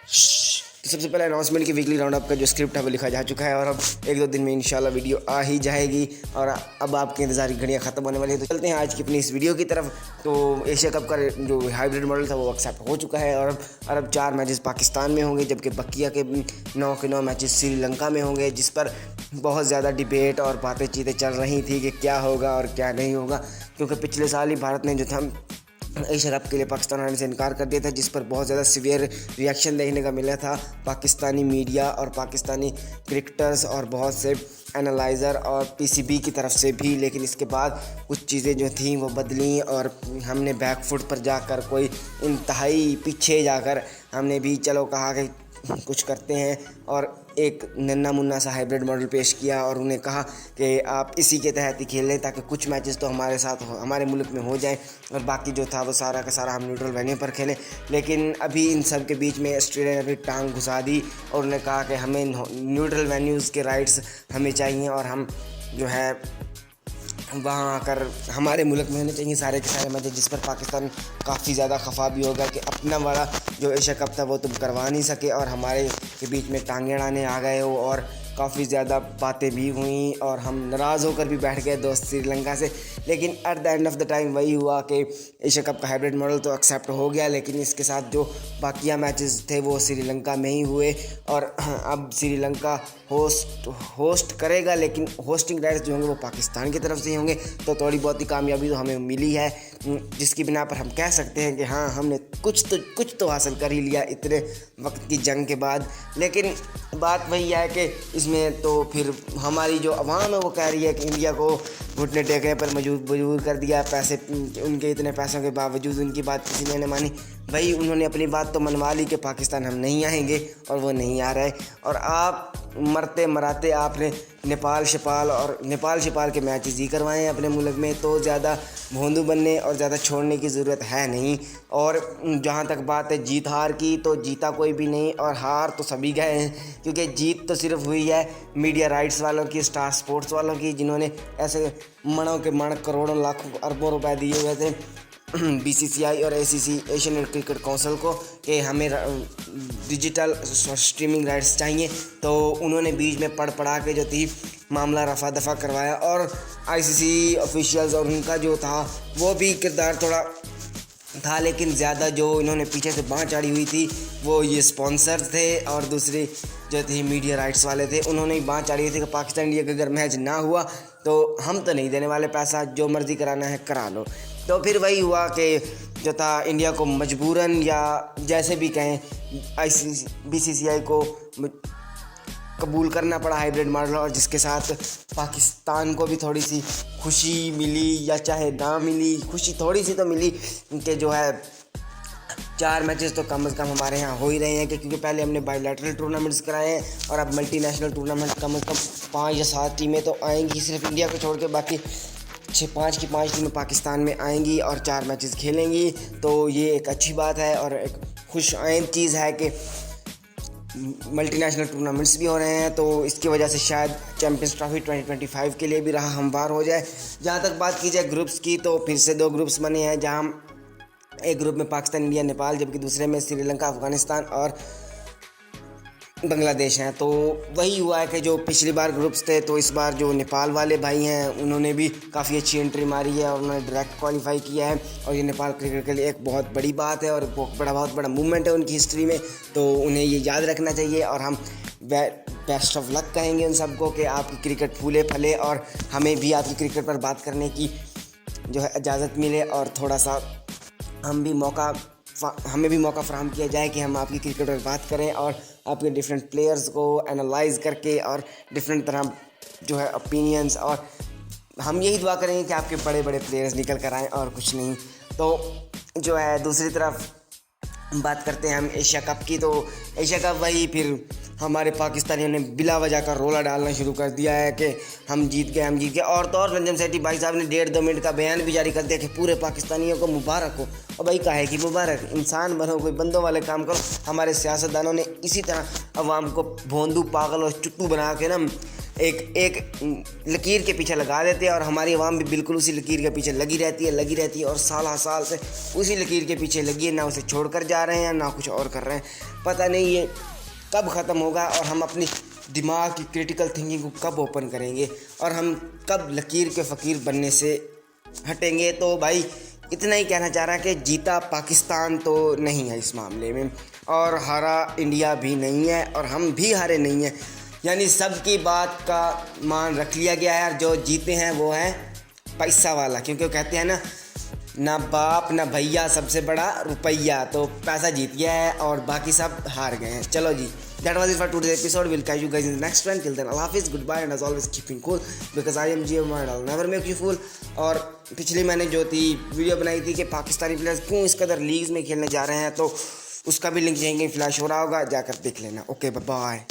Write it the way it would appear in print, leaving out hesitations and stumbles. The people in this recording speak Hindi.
तो सबसे पहले अनाउंसमेंट की वीकली राउंड अप का जो स्क्रिप्ट है वो लिखा जा चुका है और अब एक दो दिन में इंशाल्लाह वीडियो आ ही जाएगी और अब आपके इंतज़ार की घड़ियाँ ख़त्म होने वाली है। तो चलते हैं आज की अपनी इस वीडियो की तरफ। तो एशिया कप का जो हाइब्रिड मॉडल था वो एक्सेप्ट हो चुका है और अब 4 मैचेस पाकिस्तान में होंगे, जबकि बकिया के 9 के 9 मैचेस श्रीलंका में होंगे, जिस पर बहुत ज़्यादा डिबेट और बातें चीतें चल रही थी कि क्या होगा और क्या नहीं होगा, क्योंकि पिछले साल ही भारत ने जो था एशिया कप के लिए पाकिस्तान आने से इनकार कर दिया था, जिस पर बहुत ज़्यादा सीवियर रिएक्शन देखने का मिला था पाकिस्तानी मीडिया और पाकिस्तानी क्रिकेटर्स और बहुत से एनालाइज़र और पीसीबी की तरफ से भी। लेकिन इसके बाद कुछ चीज़ें जो थीं वो बदली और हमने बैक फुट पर जाकर कोई इंतहाई पीछे जाकर हमने भी चलो कहा कि कुछ करते हैं और एक नन्ना मुन्ना सा हाइब्रिड मॉडल पेश किया और उन्हें कहा कि आप इसी के तहत ही खेल लें ताकि कुछ मैचेस तो हमारे साथ हमारे मुल्क में हो जाएं और बाकी जो था वो सारा का सारा हम न्यूट्रल वेन्यू पर खेलें। लेकिन अभी इन सब के बीच में ऑस्ट्रेलिया ने अपनी टांग घुसा दी और उन्हें कहा कि हमें न्यूट्रल वेन्यूज़ के राइट्स हमें चाहिए और हम जो है वहाँ आकर हमारे मुल्क में होने चाहिए सारे के सारे मैचेस, जिस पर पाकिस्तान काफ़ी ज़्यादा खफा भी होगा कि अपना वाला जो एशिया कप था वो तुम करवा नहीं सके और हमारे के बीच में टांगे अड़ाने आ गए हो। और काफ़ी ज़्यादा बातें भी हुई और हम नाराज़ होकर भी बैठ गए दोस्त श्रीलंका से। लेकिन at the end of the time वही हुआ कि एशिया कप का हाइब्रिड मॉडल तो एक्सेप्ट हो गया, लेकिन इसके साथ जो बाकिया मैचेस थे वो श्रीलंका में ही हुए और अब श्रीलंका होस्ट करेगा, लेकिन होस्टिंग राइट्स जो होंगे वो पाकिस्तान की तरफ से ही होंगे। तो थोड़ी बहुत ही कामयाबी तो हमें मिली है, जिसकी बिना पर हम कह सकते हैं कि हाँ हमने कुछ तो हासिल कर ही लिया इतने वक्त की जंग के बाद। लेकिन बात वही है कि इसमें तो फिर हमारी जो अवाम है वो कह रही है कि इंडिया को घुटने टेकने पर मजबूर कर दिया, पैसे उनके इतने पैसों के बावजूद उनकी बात किसी ने नहीं मानी। भाई उन्होंने अपनी बात तो मनवा ली कि पाकिस्तान हम नहीं आएंगे और वो नहीं आ रहे और आप मरते मराते आपने नेपाल शिपाल के मैचेस ही करवाए हैं अपने मुल्क में, तो ज़्यादा भोंदू बनने और ज़्यादा छोड़ने की ज़रूरत है नहीं। और जहाँ तक बात है जीत हार की, तो जीता कोई भी नहीं और हार तो सभी गए हैं, क्योंकि जीत तो सिर्फ हुई है मीडिया राइट्स वालों की, स्टार स्पोर्ट्स वालों की, जिन्होंने ऐसे मणों के मण करोड़ों लाखों अरबों रुपए दिए हुए थे बीसीसीआई और एसीसी एशियन क्रिकेट काउंसिल को कि हमें डिजिटल स्ट्रीमिंग राइट्स चाहिए। तो उन्होंने बीच में पढ़ा के जो थी मामला रफा दफा करवाया और आईसीसी ऑफिशियल्स और उनका जो था वो भी किरदार थोड़ा था, लेकिन ज़्यादा जो इन्होंने पीछे से बाँह चाड़ी हुई थी वो ये स्पॉन्सर थे और दूसरी जो थी मीडिया राइट्स वाले थे, उन्होंने ही बाँह चाड़ी हुई थी कि पाकिस्तान इंडिया का अगर मैच ना हुआ तो हम तो नहीं देने वाले पैसा, जो मर्ज़ी कराना है करा लो। तो फिर वही हुआ कि जो था इंडिया को मजबूरन या जैसे भी कहें बीसीसीआई को कबूल करना पड़ा हाइब्रिड मॉडल, और जिसके साथ पाकिस्तान को भी थोड़ी सी खुशी मिली या चाहे ना मिली, खुशी थोड़ी सी तो मिली कि जो है 4 मैचेस तो कम से कम हमारे यहाँ हो ही रहे हैं, क्योंकि पहले हमने बायलैटरल टूर्नामेंट्स कराए हैं और अब मल्टीनेशनल टूर्नामेंट कम से कम 5 या 7 टीमें तो आएंगी सिर्फ इंडिया को छोड़ के, बाकी 5 की 5 टीमें पाकिस्तान में आएंगी और 4 मैचेस खेलेंगी। तो ये एक अच्छी बात है और एक खुश आइंद चीज़ है कि मल्टीनेशनल टूर्नामेंट्स भी हो रहे हैं, तो इसकी वजह से शायद चैम्पियंस ट्रॉफी 2025 के लिए भी राह हमवार हो जाए। जहाँ तक बात की जाए ग्रुप्स की, तो फिर से 2 ग्रुप्स बने हैं, जहाँ एक ग्रुप में पाकिस्तान इंडिया नेपाल, जबकि दूसरे में श्रीलंका अफगानिस्तान और बांग्लादेश हैं। तो वही हुआ है कि जो पिछली बार ग्रुप्स थे, तो इस बार जो नेपाल वाले भाई हैं उन्होंने भी काफ़ी अच्छी एंट्री मारी है और उन्होंने डायरेक्ट क्वालिफाई किया है और ये नेपाल क्रिकेट के लिए एक बहुत बड़ी बात है और बहुत बड़ा मूवमेंट है उनकी हिस्ट्री में। तो उन्हें ये याद रखना चाहिए और हम बेस्ट ऑफ लक कहेंगे उन सबको कि आपकी क्रिकेट फूले फले और हमें भी आपकी क्रिकेट पर बात करने की जो है इजाज़त मिले और थोड़ा सा हमें भी मौका फराहम किया जाए कि हम आपकी क्रिकेट पर बात करें और आपके डिफरेंट प्लेयर्स को एनालाइज करके और डिफरेंट तरह जो है ओपिनियंस, और हम यही दुआ करेंगे कि आपके बड़े बड़े प्लेयर्स निकल कर आएँ और कुछ नहीं। तो जो है दूसरी तरफ बात करते हैं हम एशिया कप की। तो एशिया कप वही फिर हमारे पाकिस्तानियों ने बिला वजह का रोला डालना शुरू कर दिया है कि हम जीत गए और तो और रंजन सेठी भाई साहब ने 1.5-2 मिनट का बयान भी जारी कर दिया कि पूरे पाकिस्तानियों को मुबारक हो। और भाई काहे कि मुबारक, इंसान बनो, कोई बंदों वाले काम करो। हमारे सियासतदानों ने इसी तरह अवाम को भोंदू पागल और चुट्टू बना के ना एक लकीर के पीछे लगा देते हैं और हमारी आवाम भी बिल्कुल उसी लकीर के पीछे लगी रहती है और साल से उसी लकीर के पीछे लगी है, ना उसे छोड़कर जा रहे हैं ना कुछ और कर रहे हैं। पता नहीं ये कब ख़त्म होगा और हम अपनी दिमाग की क्रिटिकल थिंकिंग को कब ओपन करेंगे और हम कब लकीर के फ़कीर बनने से हटेंगे। तो भाई इतना ही कहना चाह रहा है कि जीता पाकिस्तान तो नहीं है इस मामले में और हारा इंडिया भी नहीं है और हम भी हारे नहीं हैं, यानी सबकी बात का मान रख लिया गया है और जो जीते हैं वो है पैसा वाला, क्योंकि वो कहते हैं ना बाप ना भैया, सबसे बड़ा रुपया। तो पैसा जीत गया है और बाकी सब हार गए हैं। चलो जी, that was it for today's episode. We'll catch you guys in the next one. Till then, Allah Hafiz, goodbye, and as always keeping cool because I am GM and I'll never make you fool. और पिछली मैंने जो थी वीडियो बनाई थी कि पाकिस्तानी प्लेयर्स क्यों इस कदर लीग्स में खेलने जा रहे हैं, तो उसका भी लिंक यहीं कहीं फ्लैश हो रहा होगा, जाकर देख लेना। Okay, bye bye.